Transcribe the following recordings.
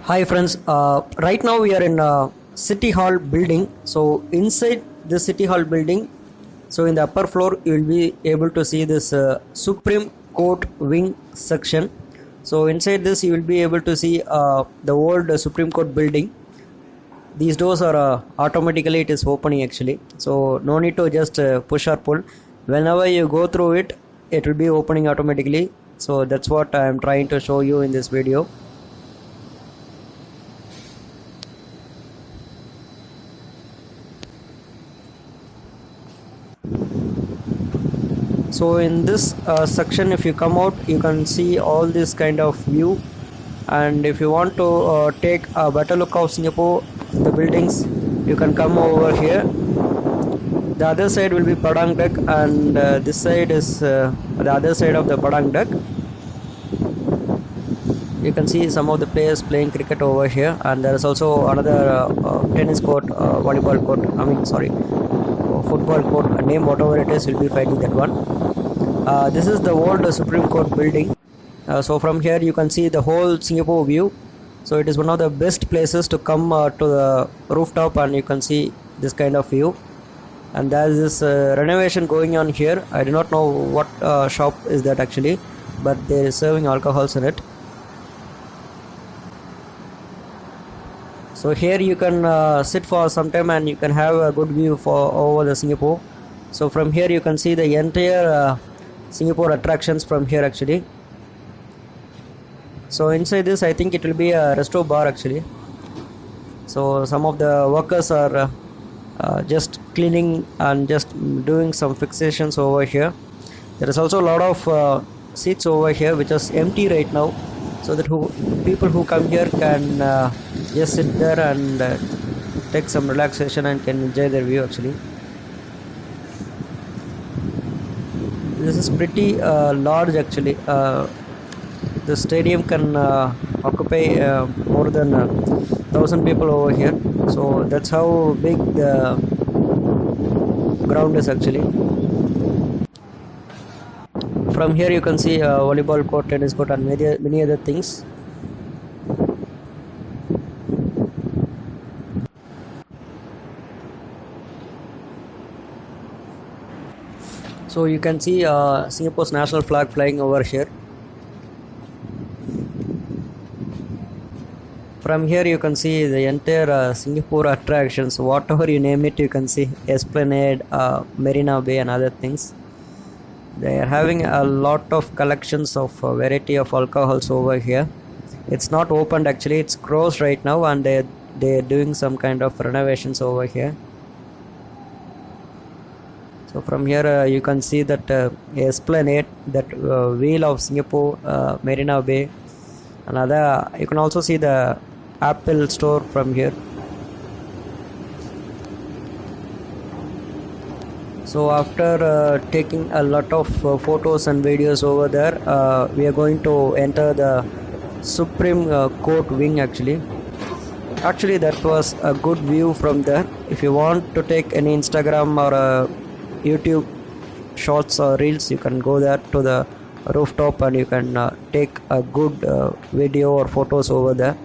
Hi friends, right now we are in City Hall building. So inside the City Hall building, so in the upper floor you will be able to see this Supreme Court wing section. So inside this you will be able to see the old Supreme Court building. These doors are automatically it is opening actually. So no need to just push or pull. Whenever you go through it, it will be opening automatically. So that's what I am trying to show you in this video. So in this section, if you come out, you can see all this kind of view, and if you want to take a better look of Singapore, the buildings, you can come over here. The other side will be Padang Deck, and this side is the other side of the Padang Deck. You can see some of the players playing cricket over here, and there is also another tennis court, volleyball court, football court, name whatever it is, will be finding that one. This is the old Supreme Court building. So from here you can see the whole Singapore view. So it is one of the best places to come to the rooftop, and you can see this kind of view. And there is this renovation going on here. I do not know what shop is that actually, but they are serving alcohols in it. So here you can sit for some time and you can have a good view for over the Singapore. So from here you can see the entire Singapore attractions from here actually. So inside this I think it will be a resto bar actually. So some of the workers are just cleaning and just doing some fixations over here. There is also a lot of seats over here which is empty right now, so that people who come here can just sit there and take some relaxation and can enjoy their view actually. This is pretty large actually. The stadium can occupy more than 1,000 people over here. So that's how big the ground is actually. From here you can see volleyball court, tennis court, and many other things. So you can see Singapore's national flag flying over here. From here you can see the entire Singapore attractions, whatever you name it, you can see Esplanade, Marina Bay, and other things. They are having a lot of collections of variety of alcohols over here. It's not opened actually, it's closed right now, and they're doing some kind of renovations over here. So from here you can see that Esplanade, that wheel of Singapore, Marina Bay, and other. You can also see the Apple store from here. So after taking a lot of photos and videos over there, we are going to enter the Supreme Court wing actually. Actually that was a good view from there. If you want to take any Instagram or YouTube shots or reels, you can go there to the rooftop and you can take a good video or photos over there.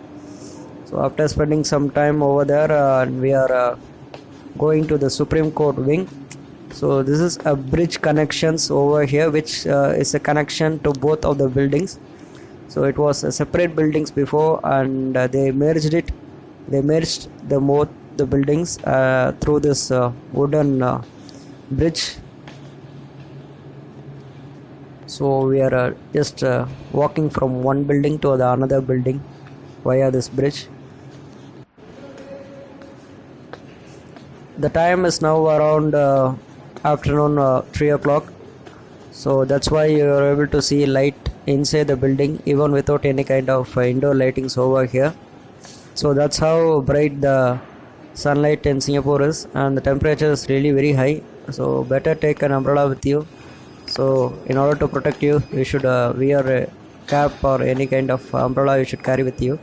So after spending some time over there, we are going to the Supreme Court wing. So this is a bridge connections over here, which is a connection to both of the buildings. So it was separate buildings before, and they merged it. They merged both the buildings through this wooden bridge. So we are just walking from one building to the another building via this bridge. The time is now around afternoon 3 o'clock. So that's why you are able to see light inside the building even without any kind of indoor lightings over here. So that's how bright the sunlight in Singapore is, and the temperature is really very high. So better take an umbrella with you. So in order to protect you, you should wear a cap or any kind of umbrella you should carry with you.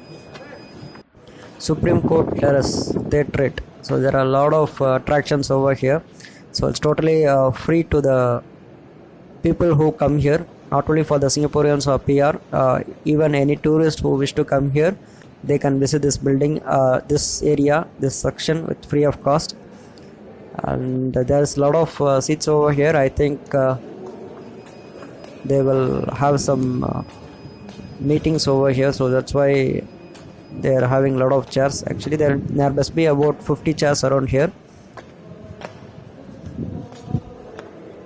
Supreme Court Terrace, Theatre. So there are a lot of attractions over here. So it's totally free to the people who come here, not only for the Singaporeans or PR, even any tourist who wish to come here, they can visit this building, this area, this section with free of cost. And there's a lot of seats over here. I think they will have some meetings over here, so that's why they are having a lot of chairs. Actually there must be about 50 chairs around here.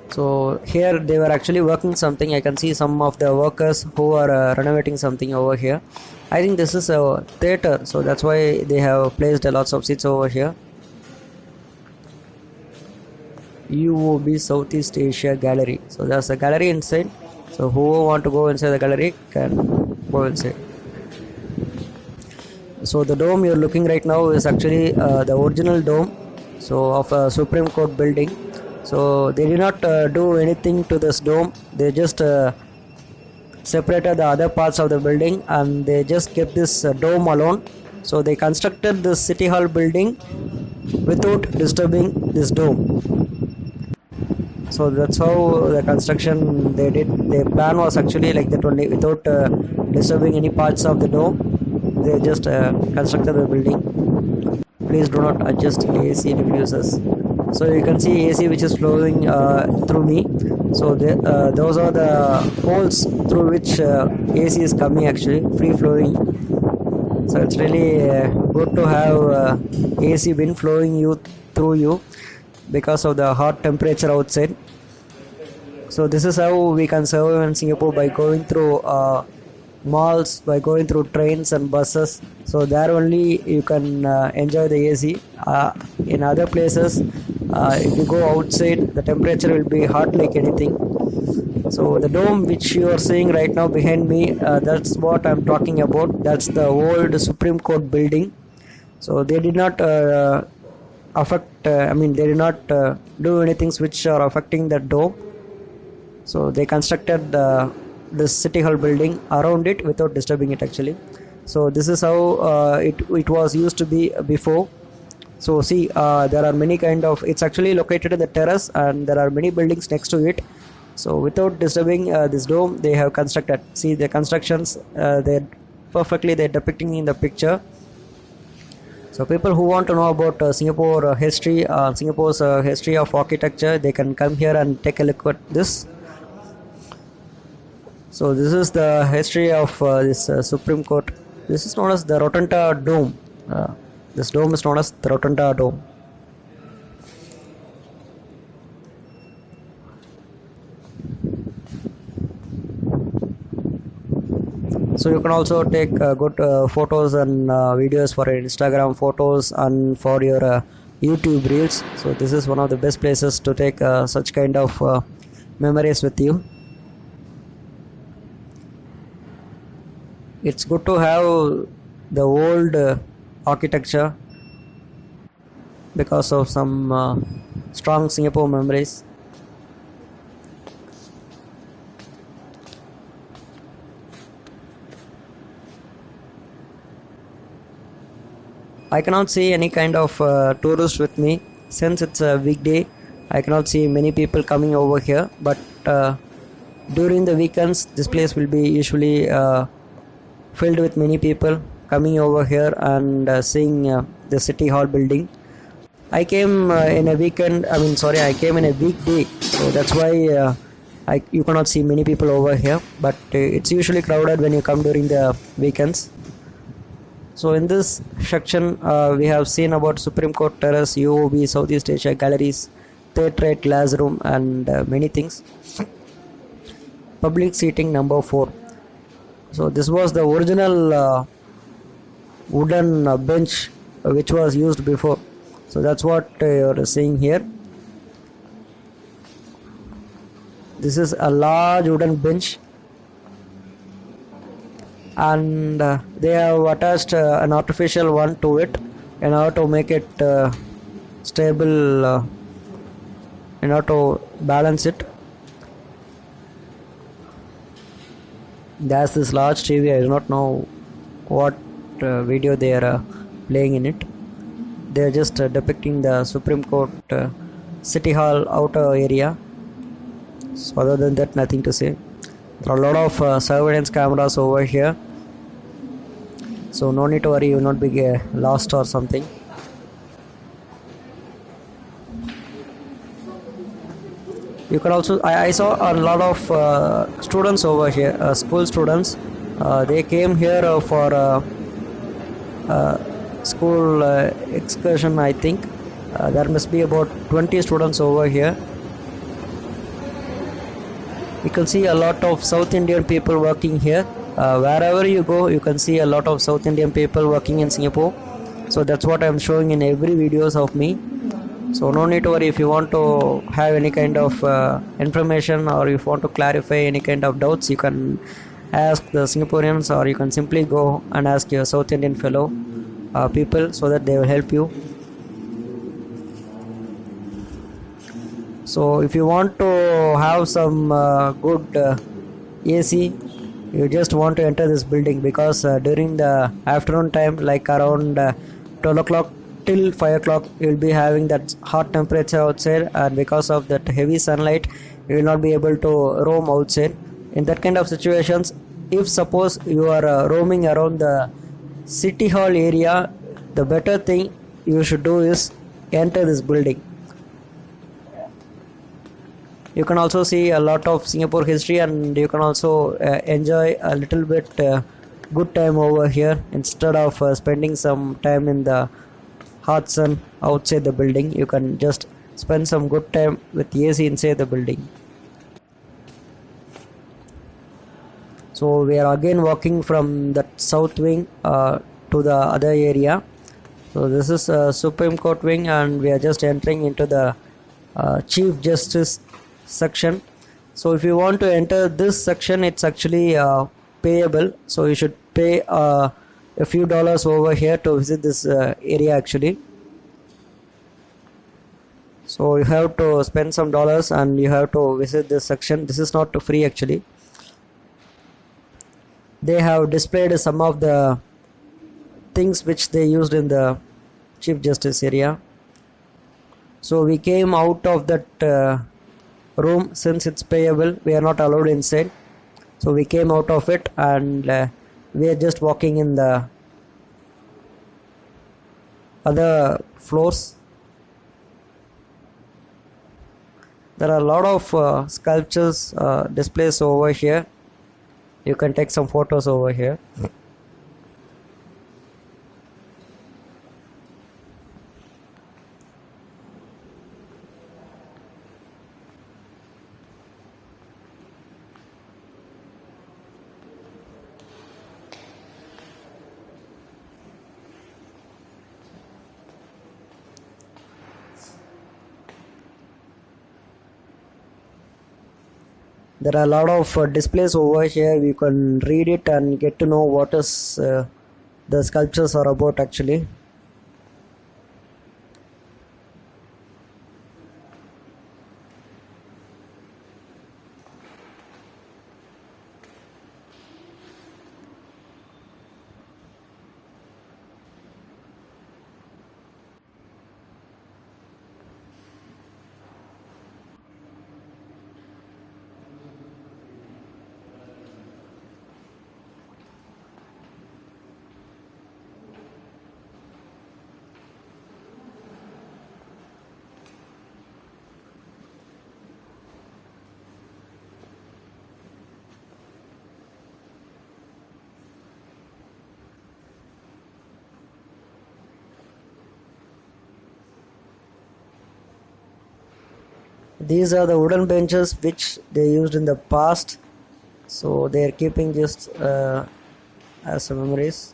So here they were actually working something. I can see some of the workers who are renovating something over here. I think this is a theater, so that's why they have placed lots of seats over here. UOB Southeast Asia Gallery. So there's a gallery inside. So who want to go inside the gallery can go inside. So the dome you're looking right now is actually the original dome, so of a Supreme Court building. So they did not do anything to this dome. They just separated the other parts of the building and they just kept this dome alone. So they constructed the City Hall building without disturbing this dome. So that's how the construction they did. Their plan was actually like that only, without disturbing any parts of the dome. They just constructed the building. Please do not adjust AC diffusers. So you can see AC which is flowing through me. So those are the holes through which AC is coming, actually free flowing. So it's really good to have AC wind flowing through you because of the hot temperature outside. So this is how we can survive in Singapore, by going through malls, by going through trains and buses. So there only you can enjoy the AC. In other places, if you go outside, the temperature will be hot like anything. So the dome which you are seeing right now behind me, that's what I'm talking about. That's the old Supreme Court building. So they did not they did not do anything which are affecting the dome. So they constructed this City Hall building around it without disturbing it, actually. So this is how it was used to be before. So see, there are many kind of, it's actually located in the terrace and there are many buildings next to it. So without disturbing this dome, they have constructed. See the constructions, they're depicting in the picture. So people who want to know about Singapore history, Singapore's history of architecture, they can come here and take a look at this. So this is the history of this Supreme Court. This is known as the Rotunda Dome. This dome is known as the Rotunda Dome. So you can also take good photos and videos for your Instagram photos and for your YouTube reels. So this is one of the best places to take such kind of memories with you. It's good to have the old architecture because of some strong Singapore memories. I cannot see any kind of tourist with me since it's a weekday. I cannot see many people coming over here, but during the weekends this place will be usually filled with many people coming over here and seeing the City Hall building. I came in a weekend, I came in a weekday, so that's why you cannot see many people over here, but it's usually crowded when you come during the weekends. So in this section we have seen about Supreme Court Terrace, UOB, Southeast Asia Galleries, Theatre, Classroom and many things. Public seating number 4. So this was the original wooden bench which was used before. So that's what you're seeing here. This is a large wooden bench, and they have attached an artificial one to it in order to make it stable, in order to balance it. There's this large TV. I do not know what video they are playing in it. They are just depicting the Supreme Court City Hall outer area. So other than that, nothing to say. There are a lot of surveillance cameras over here. so no need to worry, you will not be lost or something. You can also I saw a lot of students over here, school students. They came here for school excursion, I think. There must be about 20 students over here. You can see a lot of South Indian people working here. Wherever you go, you can see a lot of South Indian people working in Singapore. So that's what I'm showing in every videos of me. So no need to worry. If you want to have any kind of information, or if you want to clarify any kind of doubts, you can ask the Singaporeans, or you can simply go and ask your South Indian fellow people, so that they will help you. So if you want to have some good AC, you just want to enter this building, because during the afternoon time, like around 12 o'clock till 5 o'clock, you will be having that hot temperature outside, and because of that heavy sunlight, you will not be able to roam outside. In that kind of situations, if suppose you are roaming around the city hall area, the better thing you should do is enter this building. You can also see a lot of Singapore history, and you can also enjoy a little bit good time over here, instead of spending some time in the hot sun outside the building. You can just spend some good time with AC inside the building. So we are again walking from that south wing to the other area. So this is Supreme Court wing, and we are just entering into the Chief Justice section. So if you want to enter this section, it's actually payable. So you should pay a few dollars over here to visit this area actually. So you have to spend some dollars and you have to visit this section. This is not free actually. They have displayed some of the things which they used in the Chief Justice area. So we came out of that room. Since it's payable, we are not allowed inside, so we came out of it, and we are just walking in the other floors. There are a lot of sculptures displays over here. You can take some photos over here. There are a lot of displays over here. You can read it and get to know what is the sculptures are about actually. These are the wooden benches which they used in the past, so they are keeping just as memories.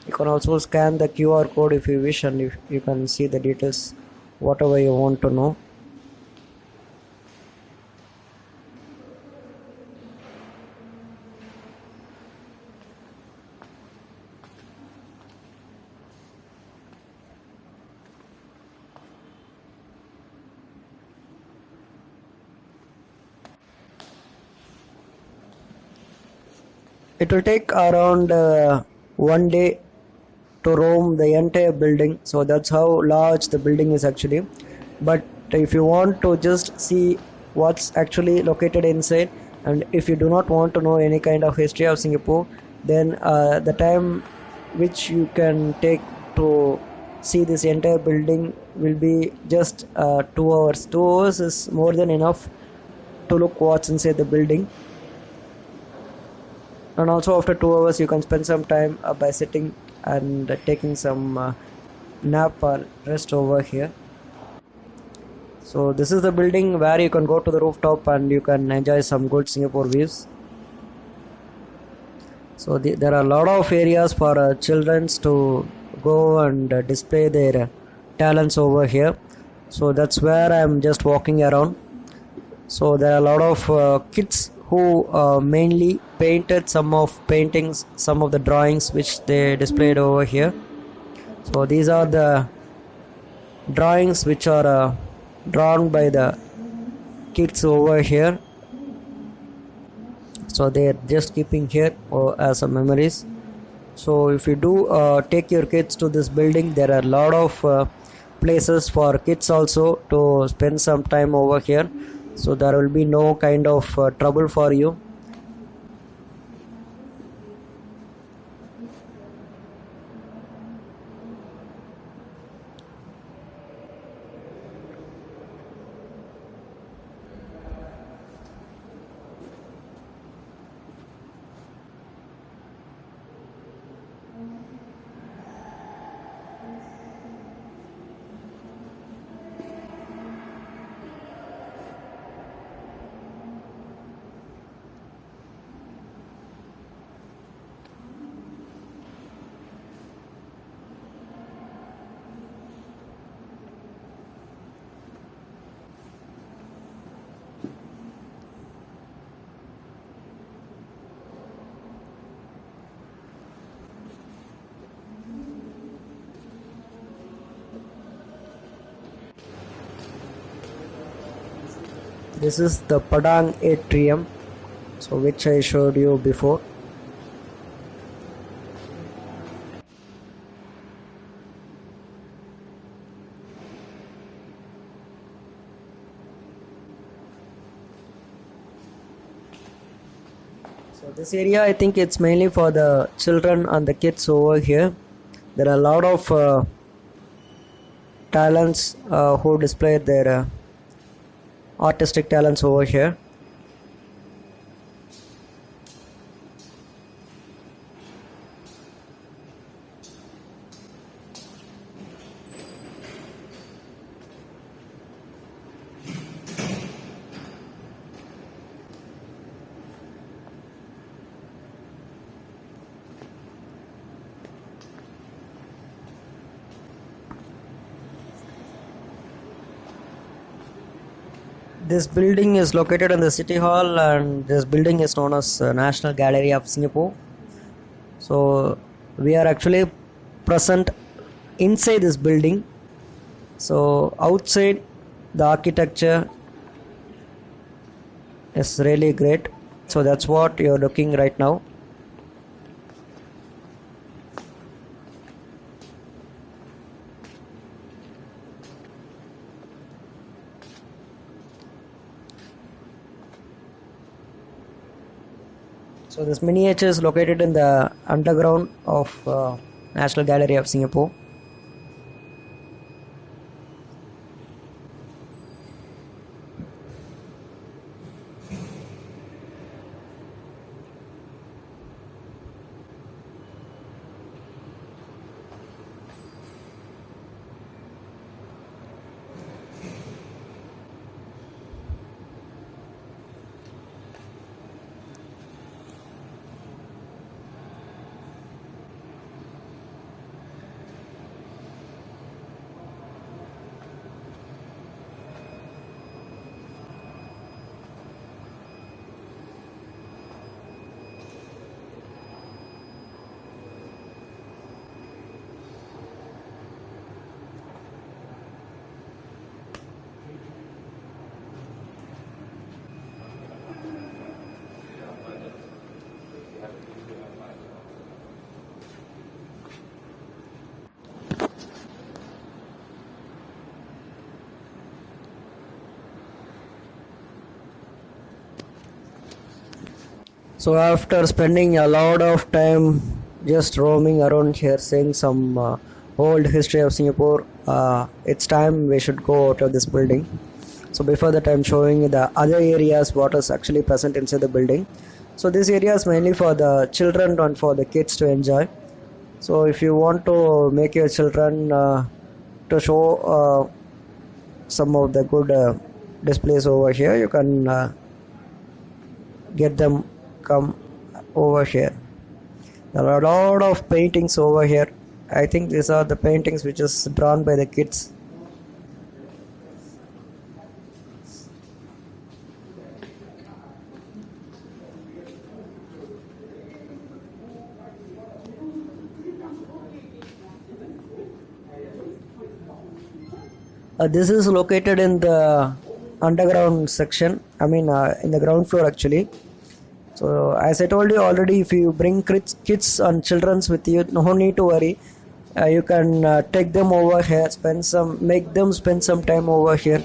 You can also scan the QR code if you wish, and you can see the details, whatever you want to know. It will take around 1 day to roam the entire building, so that's how large the building is actually. But if you want to just see what's actually located inside, And if you do not want to know any kind of history of Singapore, then the time which you can take to see this entire building will be just 2 hours. 2 hours is more than enough to look what's inside the building. And also after 2 hours you can spend some time by sitting and taking some nap or rest over here. So this is the building where you can go to the rooftop and you can enjoy some good Singapore views. So there are a lot of areas for children to go and display their talents over here. So that's where I'm just walking around. So there are a lot of kids who mainly painted some of paintings, some of the drawings which they displayed over here. So these are the drawings which are drawn by the kids over here. So they are just keeping here as a memories. So if you do take your kids to this building, there are a lot of places for kids also to spend some time over here. So there will be no kind of trouble for you. This is the Padang atrium, so which I showed you before. So this area, I think it's mainly for the children and the kids over here. There are a lot of talents who display their artistic talents over here. This building is located in the City Hall, and this building is known as National Gallery of Singapore. So we are actually present inside this building. So outside, the architecture is really great. So that's what you're looking right now. So this miniature is located in the underground of National Gallery of Singapore. So after spending a lot of time just roaming around here, seeing some old history of Singapore, it's time we should go out of this building. So before that, I'm showing the other areas what is actually present inside the building. So this area is mainly for the children and for the kids to enjoy. So if you want to make your children to show some of the good displays over here, you can get them come over here. There are a lot of paintings over here. I think these are the paintings which is drawn by the kids. This is located in the underground section. I mean, in the ground floor actually. So as I told you already, if you bring kids and childrens with you, no need to worry. You can take them over here, make them spend some time over here,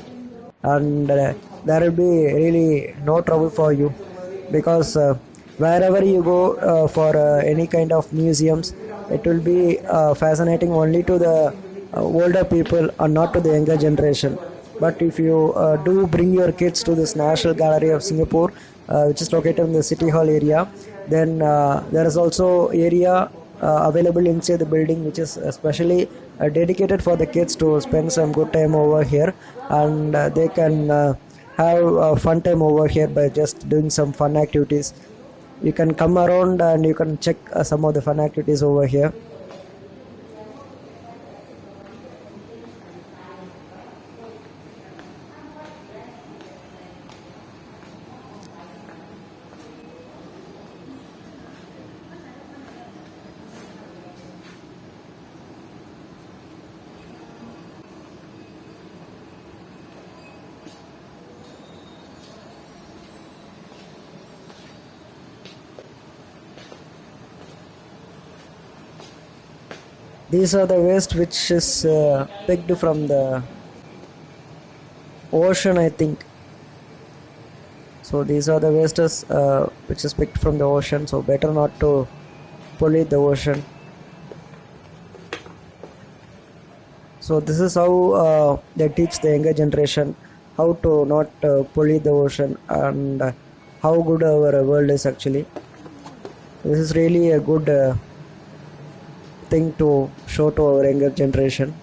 and there will be really no trouble for you, because wherever you go for any kind of museums, it will be fascinating only to the older people and not to the younger generation. But if you do bring your kids to this National Gallery of Singapore, which is located in the City Hall area, then there is also area available inside the building which is especially dedicated for the kids to spend some good time over here, and they can have a fun time over here by just doing some fun activities. You can come around and you can check some of the fun activities over here. These are the waste which is picked from the ocean, I think. So these are the wastes which is picked from the ocean. So better not to pollute the ocean. So this is how they teach the younger generation how to not pollute the ocean, and how good our world is actually. This is really a good thing to show to our younger generation.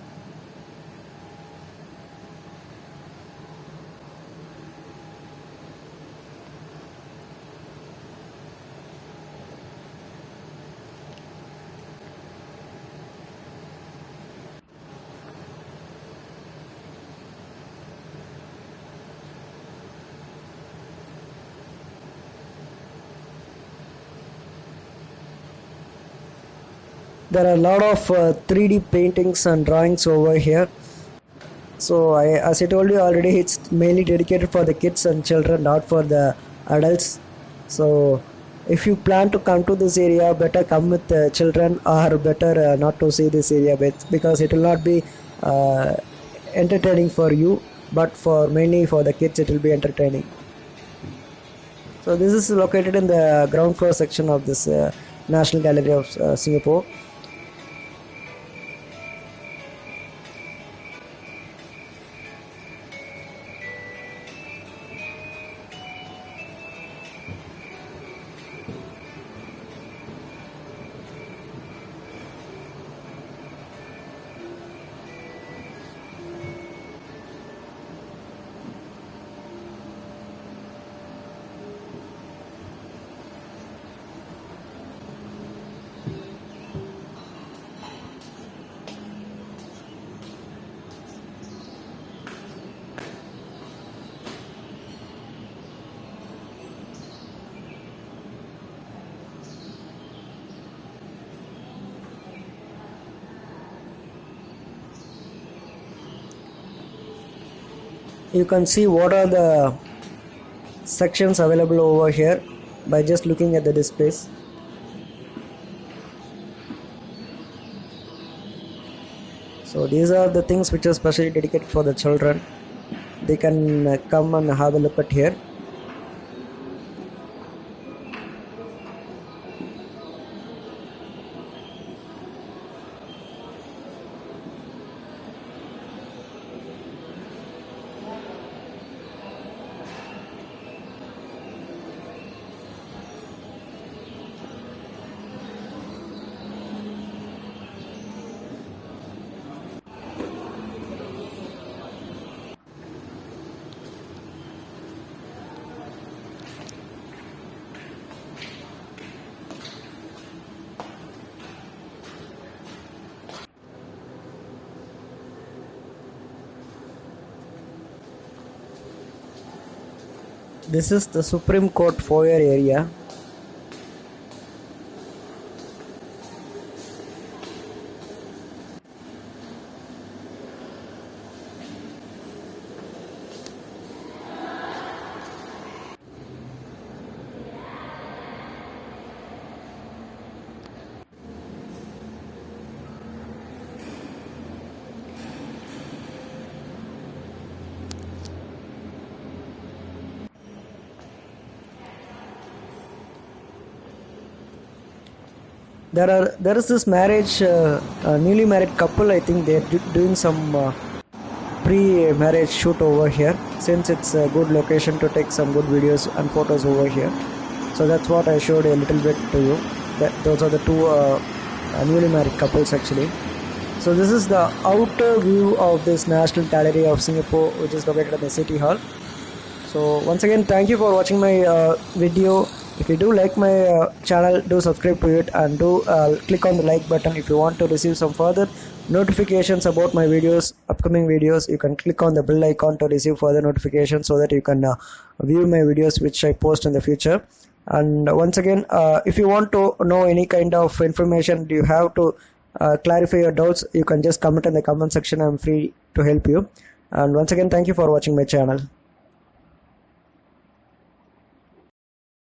There are a lot of 3D paintings and drawings over here. So as I told you already, it's mainly dedicated for the kids and children, not for the adults. So if you plan to come to this area, better come with children, or better not to see this area, because it will not be entertaining for you, but mainly for the kids it will be entertaining. So this is located in the ground floor section of this National Gallery of Singapore. You can see what are the sections available over here by just looking at the displays. So these are the things which are specially dedicated for the children. They can come and have a look at here. This is the Supreme Court foyer area. There is this marriage, newly married couple. I think they're doing some pre-marriage shoot over here, since it's a good location to take some good videos and photos over here. So that's what I showed a little bit to you. Those are the two newly married couples actually. So this is the outer view of this National Gallery of Singapore, which is located at the City Hall. So once again, thank you for watching my video. If you do like my channel, do subscribe to it, and do click on the like button. If you want to receive some further notifications about my videos, upcoming videos, you can click on the bell icon to receive further notifications, so that you can view my videos which I post in the future. And once again, if you want to know any kind of information, you have to clarify your doubts, you can just comment in the comment section. I'm free to help you. And once again, thank you for watching my channel.